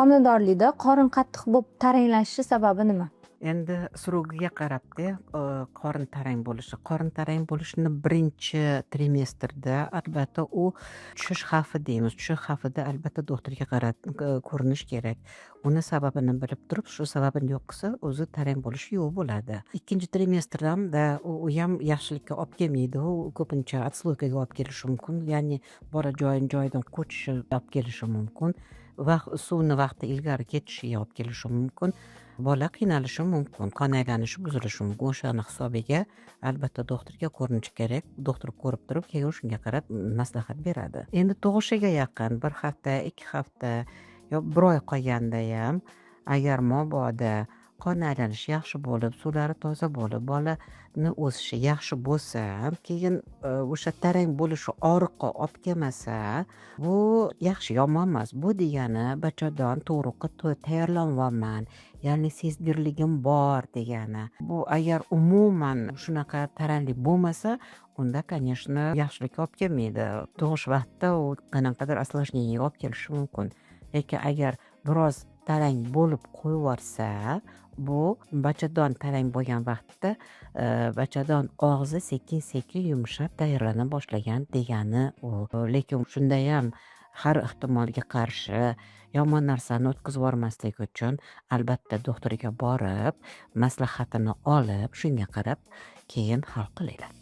Homiladorlikda qorin qattiq bo'lib taranglashishi sababi nima? Endi surugiga qarabda qorin tarang bo'lishi. Qorin tarang bo'lishini birinchi trimestrda albatta u tushish xavfi deymiz. Tushish xavfida albatta doktorga ko'rinish kerak. Uni sababini bilib turib, shu sababini yo'q qilsa, o'zi tarang bo'lishi yo'q bo'ladi. Ikkinchi trimestrda u ham yaxshilikka olib kelmaydi. U ko'pincha отслойкаga olib kelishi mumkin. Ya'ni bola joyidan ko'chishi olib kelishi mumkin. Suvni vaqti ilgari ketishiga olib kelishi mumkin. Bola qiynalishi mumkin, qon aylanishi buzilishi mumkin. O'shani hisobiga albatta doktorga ko'rinish kerak. Doktor ko'rib turib, keyin shunga qarab maslahat beradi. Endi tug'ishiga yaqin 1 hafta, 2 hafta yo 1 oy qolganda ham agar mobodo qon aylanishi yaxshi bo'lib, suvlari toza bo'lib, bolani o'sishi yaxshi bo'lsa, keyin o'sha tarang bo'lishi og'riqqa olib kelmasa, bu yaxshi, yomon emas. Bu degani bachadon tug'ruqqa tayyorlanyapman, ya'ni sezgirligim bor degani. Bu agar umuman shunaqa taranglik bo'lmasa, unda конечно yaxshilikka olib kelmaydi. Tug'ish vaqtida u qanaqadir осложнениеga olib kelishi mumkin. Lekin agar biroz tarang bo'lib qo'yiversa, bu bachadon tarang bo'lgan vaqtda bachadon og'zi sekin yumshab tayyorlana boshlagan degani u. Lekin shunda ham har ehtimolga qarshi yomon narsani o'tkazib yubormaslik uchun albatta doktorga borib, maslahatini olib, shunga qarab keyin hal qilinglar.